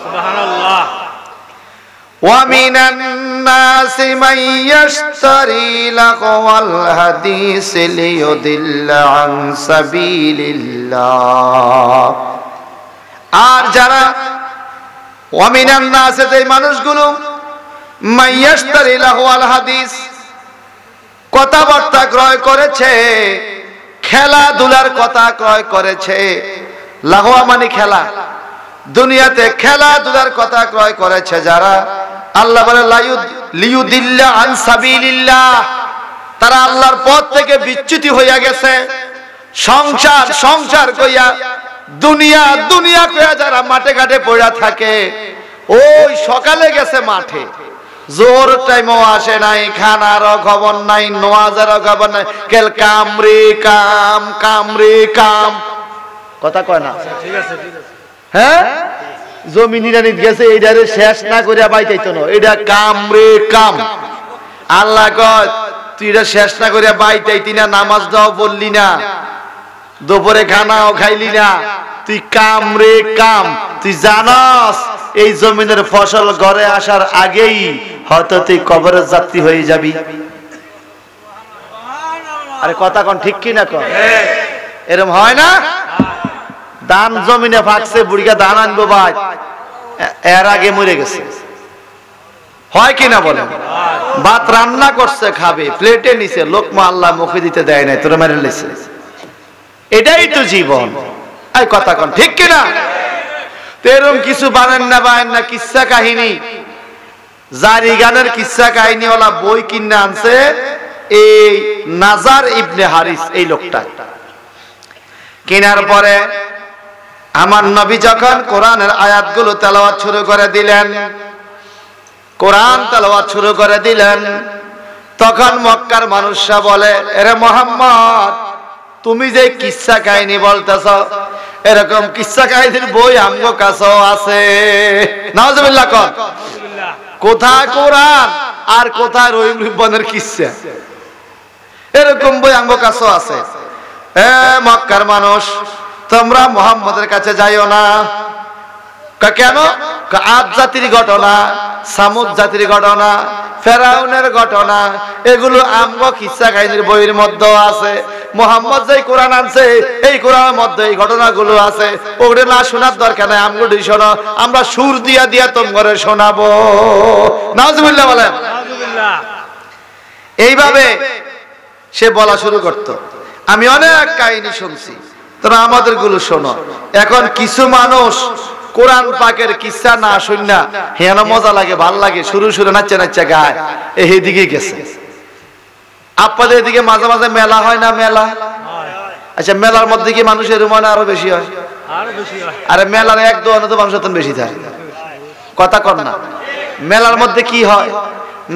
সুবহানাল্লাহ। ওয়া মিনান নাসি মান ইয়াশতারি লাহওয়াল হাদিস লিয়ুদিল্লা আন সাবিলিল্লাহ। আর যারা ওয়া মিনান নাসি, যে মানুষগুলো মান ইয়াশতারি লাহওয়াল হাদিস, কথাবার্তা ক্রয় করেছে, খেলাধুলার কথা ক্রয় করেছে। লাহওয়া মানে খেলা, দুনিয়াতে খেলাধুলার কথা ক্রয় করেছে যারা, আল্লাহ বলে লিয়ুদিল্লা আন সাবিলিল্লাহ, তারা আল্লাহর পথ থেকে বিচ্যুতি হইয়া গেছে। সংসার সংসার কইয়া, দুনিয়া দুনিয়া কইয়া যারা মাঠে ঘাটে পড়া থাকে, ওই সকালে গেছে মাঠে, জোর টাইমও আসে নাই, খানারও খবর নাই, নোয়াজেরও খবর নাই, কেল কামরে কাম, কামরে কাম। কথা কয় না? ঠিক আছে, ঠিক আছে। হ্যাঁ, জমি নিরানিত গেছে, এইটারে শেষ না করিয়া বাইতাইতো না, এটা কামরে কাম। আল্লাহ কয় তুই এটা শেষ না করিয়া বাইতাইতি না, নামাজ দাও বললি না, দুপুরে খানাও খাইলি না, তুই কামরে কাম। তুই জানাস এই জমিনের ফসল ঘরে আসার আগেই হয়তো তুই কবরের যাত্রী হয়ে যাবি। আরে কথা কোন ঠিক কি না? কোন এরকম হয় না? ধান জমিনে ফাঁকছে, বুড়িকা ধান আনবো ভাই, এর আগে মরে গেছে। হয় কিনা বলেন? ভাত রান্না করছে, খাবে, প্লেটে নিছে, লোকমা আল্লাহ মুখে দিতে দেয় নাই, তোরা মেরে লেছে। এটাই তো জীবন। এই কথা কোন ঠিক কিনা? এরকম কিছু বানেন না কিচ্ছা কাহিনী, জারি গানের কিচ্ছা কাহিনী ওলা বই কিনে আনছে, এই নাজার ইবনে হারিস এই লোকটা কেনার পরে আমার নবী যখন কোরআনের আয়াতগুলো তেলাওয়াত শুরু করে দিলেন, কোরআন তেলাওয়াত শুরু করে দিলেন, তখন মক্কার মানুষরা বলে, এরে মুহাম্মদ, তুমি যে কিসসা কাহিনী বলতেছ, এরকম কিসসা কাহিনীর বই আমগো কাছেও আছে। নাউজুবিল্লাহ কর। কোথায় কোরআন আর কোথায় রহিম রিব্বানের কিসসা, এরকম বই আমগো কাছেও আছে। এ মক্কার মানুষ, তোমরা মুহাম্মদের কাছে যাইও না। কেন? আদ জাতির ঘটনা, সামুদ জাতির ঘটনা, ফেরাউনের ঘটনা, এগুলো আমগো কিসসা কাহিনীর বইয়ের মধ্যে আছে। মুহাম্মদ যে কোরআন আনছে, এই কোরআনের মধ্যে এই ঘটনাগুলো আছে। ওগুলো না শোনার দরকার নাই, আমগো শোনো, আমরা সুর দিয়া দিয়া তোমারে শোনাবো। নাউজুবিল্লাহ বলেন। এইভাবে সে বলা শুরু করত। আমি অনেক কাহিনী শুনছি, তোমরা আমাদের গুলো শোনো। এখন কিছু মানুষ কোরআন পাকের কিসসা না শুননা হেন মজা লাগে, ভাল লাগে, শুরু শুরু নাচে নাচে গায়, এইদিকে গেছে। আপনাদের এদিকে মাঝে মাঝে মেলা হয় না? মেলা, আচ্ছা, মেলার মধ্যে কি মানুষের রুমানা আরো বেশি হয়? আরে মেলার এক দোকানে তো মানুষ বেশি থাকে, কথা কর না। মেলার মধ্যে কি হয়?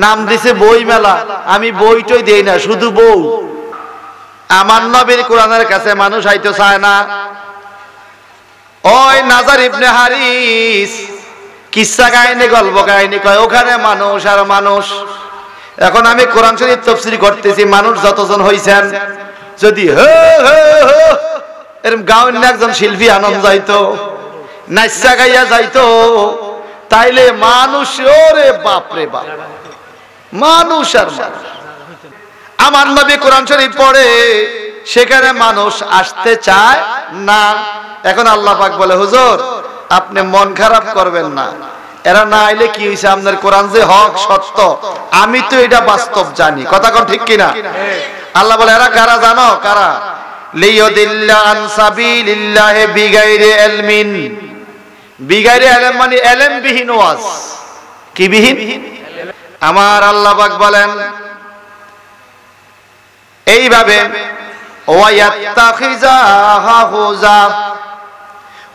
নাম দিছে বই মেলা, আমি বইটই দেই না, শুধু বউ। আমার নবীর কোরআনের কাছে মানুষ আইতে চায় না। ওই নাজার ইবনে হারিস কিসসা কাহিনী, গল্প কাহিনী কয়, ওখানে মানুষ আর মানুষ। এখন আমি কোরআন শরীফ তাফসীর করতেছি, মানুষ যতজন হইছেন, যদি এরকম গাওয়ার একজন শিল্পী আনন্দ যাইতো, নাচা গাইয়া যাইতো, তাইলে মানুষ, ওরে বাপ রে বাপ, মানুষ আর মানুষ। আমার নবী কোরআন শরীফ পড়ে, সেখানে মানুষ আসতে চায় না। এখন আল্লাহ পাক বলে, হুজুর আপনি মন খারাপ করবেন না, এরা না আইলে কি হইছে, আপনার কোরআন যে হক সত্য, আমি তো এটা বাস্তব জানি। কথা কোন ঠিক কিনা? আল্লাহ বলে, এরা কারা জানো? কারা? লিয়ুদিল্লা আন সাবিলিল্লাহি বিগাইরি ইলমিন। বিগাইরি ইলম মানে ইলম বিহীন ওয়াজ। কি বিহীন? আমার আল্লাহ পাক বলেন এইভাবে, ওয়ায়াত্তাখিজাহা হুজা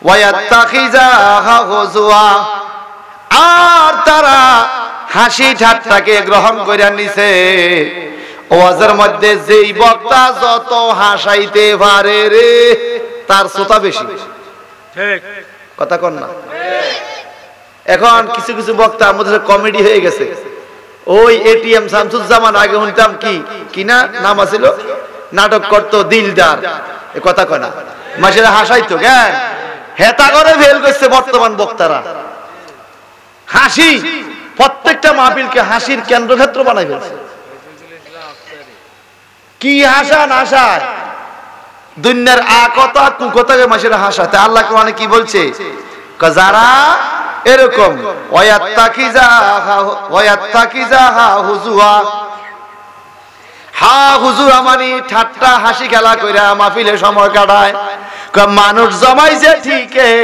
ওয়ায়াত্তাখিজাহা হুজুয়া, আর তারা হাসি ঠাট্টাকে গ্রহণ করে নিছে। ওয়াজের মধ্যে যেই বক্তা যত হাসাইতে পারে রে, তার শ্রোতা বেশি। ঠিক কথা কন না? এখন কিছু কিছু বক্তা আমাদের কমেডি হয়ে গেছে। ওই এটিএম শামসুজ্জামান আগে শুনতাম কি না নাম আছিল, নাটক করতো দিলদার, এ কথা কয় না, মাসের হাসাইতো জ্ঞান, হেতা করে ফেল করছে বর্তমান বক্তারা। হাসি প্রত্যেকটা মাহফিলকে হাসির কেন্দ্রক্ষেত্র বানাই ফেলছে। কি হাসা না হাসায়, দুনিয়ার আকতা কুকতাকে মাসের হাসাতে। আল্লাহ কোরআনে কি বলছে? যারা এরকম ওয়ায়াত্তাকিজাহা হুজুয়া, হা হুজুরা মানে ঠাট্টা হাসি খেলা কইরা মাহফিলে সময় কাটায়। মানুষ জমাইছে ঠিকই,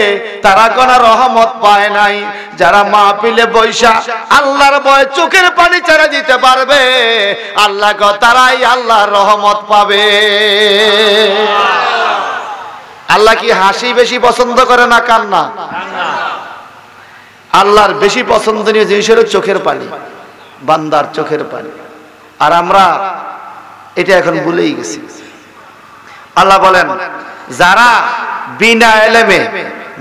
তারা কোন রহমত পায় নাই। যারা মাহফিলে বৈশা আল্লাহর ভয়ে চোখের পানি ছেড়ে দিতে পারবে, আল্লাহ তারাই আল্লাহর রহমত পাবে। আল্লাহ কি হাসি বেশি পছন্দ করে না কান্না? আল্লাহর বেশি পছন্দনীয় জিনিস হলো চোখের পানি, বান্দার চোখের পানি। আর আমরা এটা এখন ভুলেই গেছি। আল্লাহ বলেন, যারা বিনা এলেমে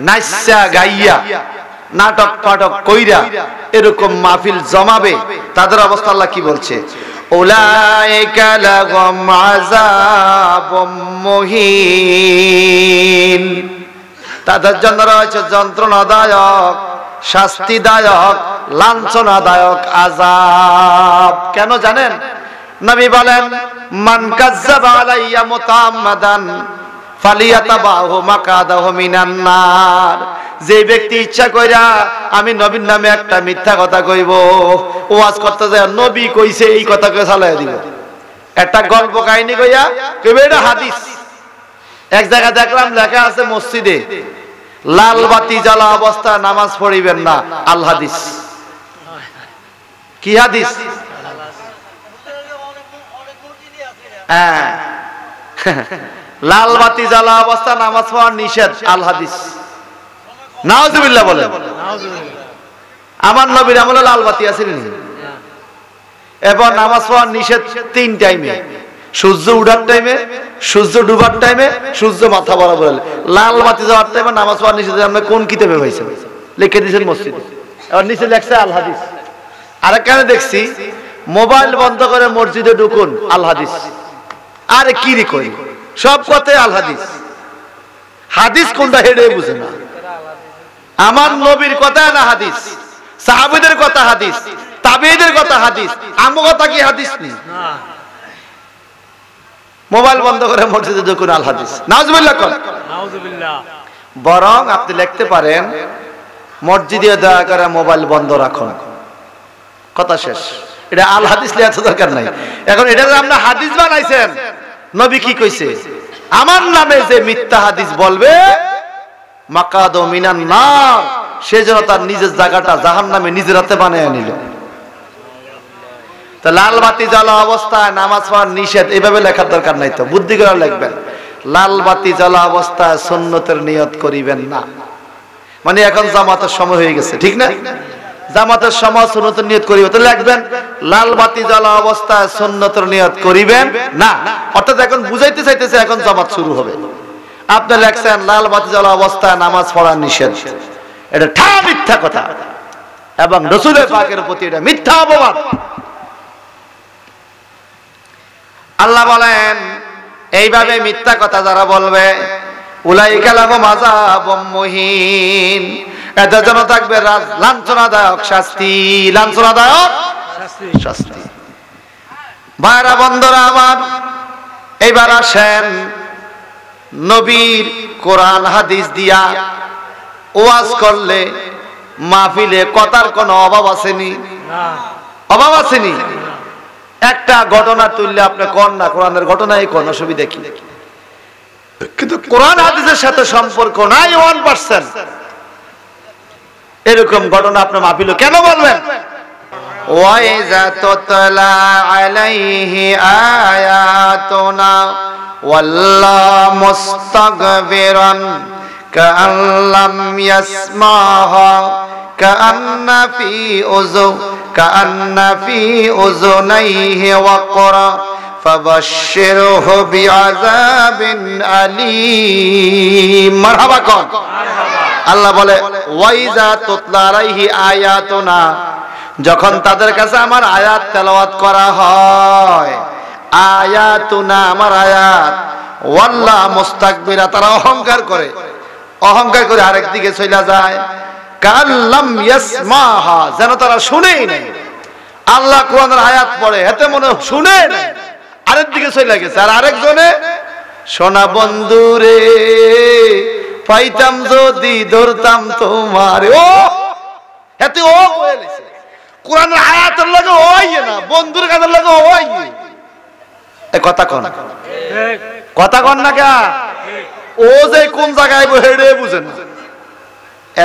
নাচা গাইয়া নাটক পাটক কইরা এরকম মাহফিল জমাবে, তাদের অবস্থা আল্লাহ কি বলছে? উলাইকা লাহুম আযাবুম মুহিন, তাদের জন্য রয়েছে যন্ত্রণাদায়ক, শাস্তিদায়ক, লাঞ্ছনাদায়ক আযাব। কেন জানেন? নবী বলেন, মান কাযযাবা আলাইয়া মুতাআম্মাদান ফালিয়াতাবাহু মাকাদাহু মিনান নার। যে ব্যক্তি ইচ্ছা কইরা আমি নবীর নামে একটা মিথ্যা কথা কইব, ওয়াজ করতে যায় নবী কইছে এই কথাকে চালায় দিব, একটা গল্প কাহিনী কইয়া কইবে এটা হাদিস। এক জায়গায় দেখলাম লেখা আছে মসজিদে লাল বাতি জ্বালা অবস্থায় নামাজ পড়িবেন না, আল হাদিস। কি হাদিস? হ্যাঁ, লাল বাতি জ্বালা অবস্থা নামাজ পড়া নিষেধ, আল হাদিস। নাউজুবিল্লাহ বলেন। আমার নবীর আমলে লাল বাতি আছিল না, এবার নামাজ পড়া নিষেধ 3 টাইমে, সূর্য উঠার টাইমে, সূর্য ডুবার টাইমে, সূর্য মাথা বরাবর। লাল বাতি জ্বালার টাইমে নামাজ পড়া নিষেধ। আমরা কোন কিতাবে পাইছেন? লিখে দিয়েছেন মসজিদে, এবার নিচে লেখছে আল হাদিস। আরেকখানে দেখছি মোবাইল বন্ধ করে মসজিদে ঢুকুন, আল হাদিস। আরে কি রে কই, সব কথাই আল হাদিস। হাদিস কোনটা হেডে বুঝে না। আমার নবীর কথা না হাদিস, সাহাবীদের কথা হাদিস, তাবেঈদের কথা হাদিস, আমার কথা কি হাদিস নেই? মোবাইল বন্ধ করে মসজিদে ঢুকুন, আল হাদিস। নাউজুবিল্লাহ কর। নাউজুবিল্লাহ। বরং আপনি লিখতে পারেন মসজিদে দয়া করে মোবাইল বন্ধ রাখুন, কথা শেষ। এটা আল হাদিস লেখা তো দরকার নাই। এখন এটা যে আপনি হাদিস বানাইছেন, নবী কি কইছে? আমার নামে যে মিথ্যা হাদিস বলবে মাকাদু মিনান নার, সে যেন তার নিজের জায়গাটা জাহান্নামে নিজের হাতে বানিয়ে নিল। তো লাল বাতি জ্বালা অবস্থায় নামাজ পড়া নিষেধ, এভাবে লেখার দরকার নাই, তো বুদ্ধি করে লিখবেন লাল বাতি জ্বালা অবস্থায় সুন্নতের নিয়ত করিবেন না। মানে এখন জামাতের সময় হয়ে গেছে, ঠিক না? জামাতের সময় সুন্নতের নিয়ত করিবেন, তো লিখবেন লাল বাতি জ্বালা অবস্থায় সুন্নতের নিয়ত করিবেন না। অর্থাৎ এখন বুঝাইতে চাইতেছে এখন জামাত শুরু হবে। আপনি লেখছেন লাল বাতি জ্বালা অবস্থায় নামাজ পড়া নিষেধ। এটা ঠা মিথ্যা কথা এবং রাসূলের পাকের প্রতি এটা মিথ্যা অপবাদ। আল্লাহ বলেন এইভাবে মিথ্যা কথা যারা বলবে উলাইকা লাহুম আযাবুম মুহিন, এদের জন্য থাকবে লাঞ্ছনাদায়ক শাস্তি, লাঞ্ছনাদায়ক শাস্তি। ভাইরা বন্ধুরা আমার, এইবার আসেন নবীর কোরআন হাদিস দিয়া ওয়াজ করলে মাহফিলে কথার কোনো অভাব আসেনি? অভাব আসেনি? একটা ঘটনা তুললে আপনি কোন না কোরআনের ঘটনাই কোন অসুবিধা কি? কিন্তু কোরআন হাদিসের সাথে সম্পর্ক নাই 1%। এরকম ঘটনা আপনি মাহফিলে কেন বলবেন? ওয়াইজা তুতলা আলাইহি আয়াতুনা ওয়াল্লা মুস্তাগবিরান কাআল্লাম ইয়াসমাহা কাআন্না ফি উযুনাইহি ওয়াকরা ফাবাশশিরহু বিআযাবিন আলীম। মারহাবা কোন। আল্লাহ বলে ওয়াইজা তুতলা আলাইহি আয়াতুনা, যখন তাদের কাছে আমার আয়াত তেলাওয়াত করা হয়, আয়াতুনা আমার আয়াত, ওয়াল্লা মুস্তাকবিরা তারা অহংকার করে, অহংকার করে আরেক দিকে চলে যায়, কাল্লাম ইয়াসমাহা যেন তারা শুনেই নাই। আল্লাহ কোরআনের আয়াত পড়ে এতে মনে শুনে নাই, আরেক দিকে চলে গেছে। আর আরেকজনে সোনা বন্ধুরে পাইতাম যদি ধরতাম তোমার, ও এতে ও বলেছে কোরআনের আয়াতের লাগে ওই না, বন্ধুর কাদের লাগে ওই। এই কথা কোন, কথা কোন না কা, ও যে কোন জায়গায় হেডে বুঝেন।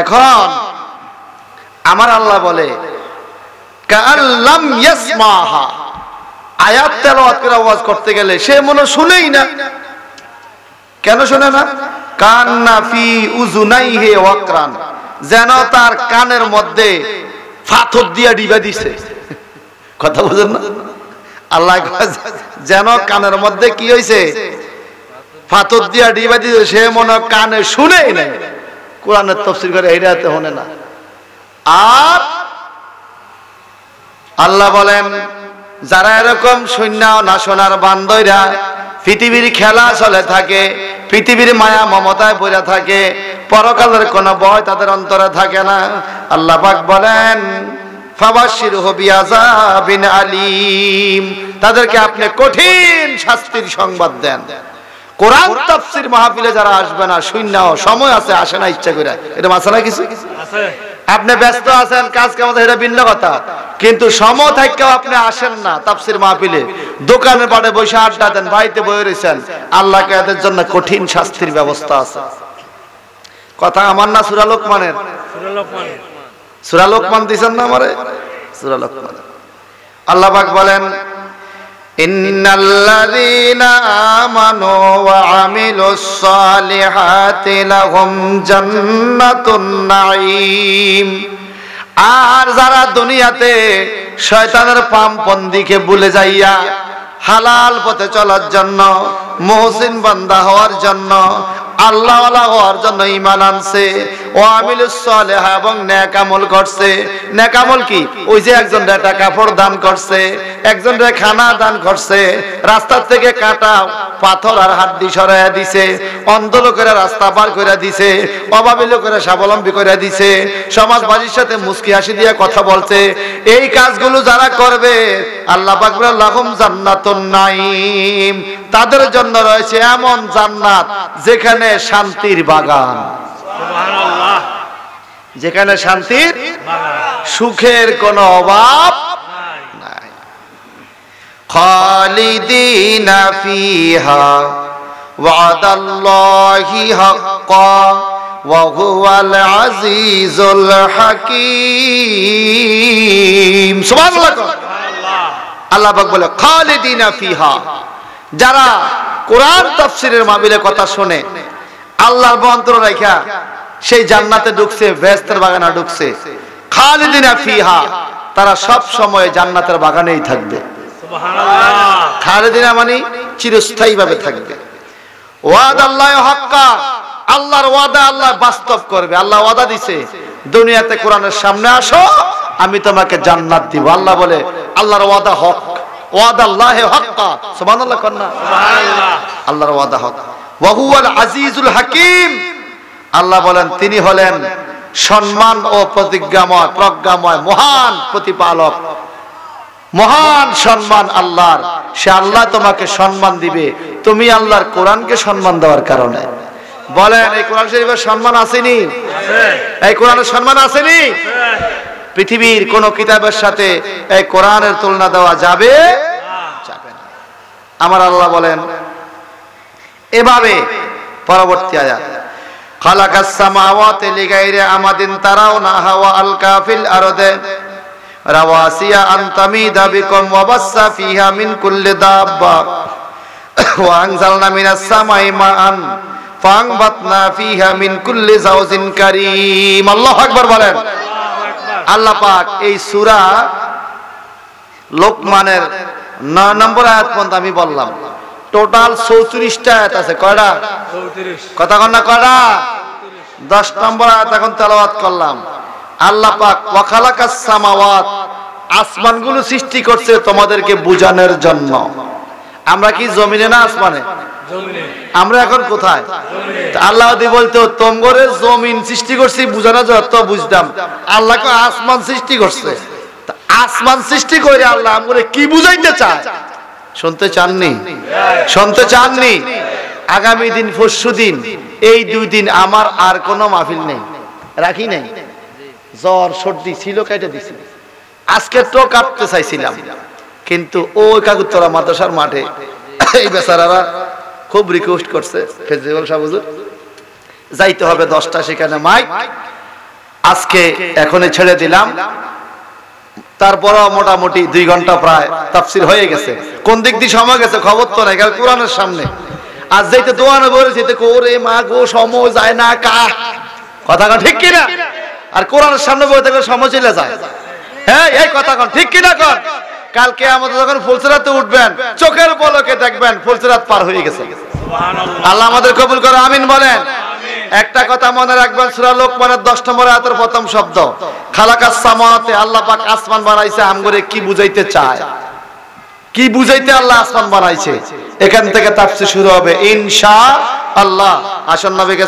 এখন আমার আল্লাহ বলে কাল্লাম ইয়াসমাহা, আয়াত তেলাওয়াত করে ওয়াজ করতে গেলে সে মনে শুনেই না। কেন শুনে না? কান্না ফি উযুনাইহি ওয়াকরান, যেন তার কানের মধ্যে পাথর দিয়া ডিবা দিছে। কথা বুঝেন না? আল্লাহ যেন কানের মধ্যে কি হইছে, পাথর দিয়া ডিবা দিছে, সে মনে কানে শুনেই নাই। কোরআনের তাফসীর করে এইটাতে হনে না। আর আল্লাহ বলেন যারা এরকম শূন্য না শোনার বান্দইরা পৃথিবীর খেলা চলে থাকে, পৃথিবীর মায়া মমতায় পড়ে থাকে, পরকালের কোনো ভয় তাদের অন্তরে থাকে না, আল্লাহ পাক বলেন ফাবাশশিরহু বিআযাবিন আলীম, তাদেরকে আপনি কঠিন শাস্তির সংবাদ দেন। কোরআন তাফসীর মাহফিলে যারা আসবে না, শূন্য সময় আছে, আসে না ইচ্ছা করে, এটা মাসালা কিছু আছে। আপনি ব্যস্ত আছেন, কাজ কামাতে, এটা ভিন্ন কথা, কিন্তু সময় থাকলেও আপনি আসেন না তাফসীর মাহফিলে, দোকানে পাড়ে বসে আড্ডা দেন, বাড়িতে বসে রয়েছেন, আল্লাহকে এদের জন্য কঠিন শাস্তির ব্যবস্থা আছে। কথা আমার না সূরা লোকমানের, সূরা লোকমান দিছেন না আমারে, সূরা লোকমান। আল্লাহ পাক বলেন ইন্নাল্লাযীনা আমানু ওয়া আমিলুস সালিহাতি লাহুম জান্নাতুন নাঈম। আর যারা দুনিয়াতে শয়তানের পামপন্দিকে ভুলে যাইয়া হালাল পথে চলার জন্য, মুহসিন বান্দা হওয়ার জন্য, আল্লাহওয়ালা হওয়ার জন্য ঈমান আনছে, ও আমিলুস সালিহা এবং নেক আমল করছে। নেক আমল কি? ওই যে একজন একটা কাপড় দান করছে, একজন খানা দান করছে, রাস্তা থেকে কাটা পাথর আর হাড্ডি সরাইয়া দিছে, অন্ধ লোকেরা রাস্তা পার করে দিছে, অভাবী লোকেরা স্বাবলম্বী করে দিছে, সমাজবাদীর সাথে মুস্কি হাসি দিয়ে কথা বলছে। এই কাজগুলো যারা করবে, আল্লাহ পাক বলেন লাহুম জান্নাতুন নাঈম, তাদের জন্য রয়েছে এমন জান্নাত যেখানে শান্তির বাগান। সুবহানাল্লাহ। যেখানে শান্তির সুখের কোনো অভাব নাই। খালিদিনা ফিহা ওয়াদাল্লাহি হাক্কা ওয়া হুয়াল আজিজুল হাকীম। সুবহানাল্লাহ। আল্লাহ পাক বলে খালিদিনা ফিহা, যারা কোরআন তাফসীরের মাহফিলে কথা শুনে আল্লাহর অন্তর রাখা সেই জান্নাতে ঢুকছে, বেহেশতের বাগানে ঢুকছে। খালিদিনা ফিহা, তারা সব সময় জান্নাতের বাগানেই থাকবে। সুবহানাল্লাহ। খালিদিনা মানে চিরস্থায়ী ভাবে থাকবে। ওয়াদাল্লাহি হাক্কা, আল্লাহর ওয়াদা আল্লাহ বাস্তব করবে। আল্লাহ ওয়াদা দিছে, দুনিয়াতে কোরআনের সামনে আসো, আমি তোমাকে জান্নাত দিব। আল্লাহ বলে আল্লাহর ওয়াদা হক, ওয়াদাল্লাহি হাক্কা। সুবহানাল্লাহ কন্না। সুবহানাল্লাহ। আল্লাহর ওয়াদা হক। ওয়া হুয়াল আজিজুল হাকীম, আল্লাহ বলেন তিনি হলেন সম্মান ও প্রতিজ্ঞাময়, প্রজ্ঞাময়, মহান প্রতিপালক। মহান সম্মান আল্লাহর, সে আল্লাহ তোমাকে সম্মান দিবে তুমি আল্লাহর কোরআনকে সম্মান দেওয়ার কারণে। বলেন এই কোরআন শরীফের সম্মান আসেনি? এই কোরআনের সম্মান আসেনি? পৃথিবীর কোন কিতাবের সাথে এই কোরআনের তুলনা দেওয়া যাবে যাবে না। আমার আল্লাহ বলেন এভাবে, পরবর্তী আয়াত, খালাকাস সামাওয়াতি লিগাইরি আমাদিন তারাউনাহা ওয়া আলকা ফিল আরদি রাওয়াসিয়া আন তামিদা বিকুম ওয়া বাসসা ফিহা মিন কুল্লি দাব্বা ওয়া আনজালনা মিনাস সামাই মাআন ফাআনবাতনা ফিহা মিন কুল্লি যাওজিন কারীম। আল্লাহু আকবার বলেন। আল্লাহ পাক এই সূরা লোকমানের 9 নম্বর আয়াত পর্যন্ত আমি বললাম, টোটাল 34টা আয়াত আছে। কয়টা? 34। কথা কন না কয়টা? 10 নম্বর আয়াত এখন তেলাওয়াত করলাম। আল্লাহ পাক ওয়া খালাকাস সামাওয়াত, আসমানগুলো সৃষ্টি করছে তোমাদেরকে বুঝানোর জন্য। আমরা কি জমিনে না আসমানে? জমিনে। আমরা এখন কোথায়? আল্লাহ যদি বলতো তোমরে জমিন সৃষ্টি করছি বুঝানোর জন্য, তো বুঝতাম। আল্লাহকে আসমান সৃষ্টি করছে, আসমান সৃষ্টি করে আল্লাহ আমরে কি বুঝাইতে চায় শুনতে চাননি? শুনতে চাননি? আগামী দিন পরশুদিন এই 2 দিন আমার আর কোনো মাহফিল নেই, রাখি নাই। জ্বর সর্দি ছিল, কেটে দিছি। আজকে তো কাটতে চাইছিলাম, কিন্তু ওই কাকুতরা মাদ্রাসার মাঠে এই বেচারারা খুব রিকোয়েস্ট করছে, ফেজিবল সাহেব হুজুর যাইতে হবে 10টা, সেখানে মাইক। আজকে এখনই ছেড়ে দিলাম, তারপর মোটামুটি 2 ঘন্টা প্রায় তাফসীর হয়ে গেছে। কোন দিক দিয়ে সময় গেছে খবর তো নাই, কারণ কোরআনের সামনে আজ যাইতে দোয়ানে বলেছি, ওরে মা গো সময় যায় না কা, কথা কন ঠিক কিনা? আর কোরআনের সামনে বলে থাকলে সময় চলে যায়। হ্যাঁ, এই কথা কন ঠিক কিনা কন? কালকে আমাদের যখন ফুলসিরাতে উঠবেন, চোখের পলকে দেখবেন ফুলসিরাত পার হয়ে গেছে। সুবহানাল্লাহ। আল্লাহ আমাদের কবুল করে, আমিন বলেন। একটা কথা মনে রাখবেন, সূরা লোকমানের 10 নম্বর আয়াতের প্রথম শব্দ খালাকাস সামাওয়াতি, আল্লাহ পাক আসমান বানাইছে। আমগরে কি বুঝাইতে চায়? কি বুঝাইতে আল্লাহ আসমান বানাইছে? এখান থেকে তাফসীর শুরু হবে ইনশাআল্লাহ। আসন্ন নবীকে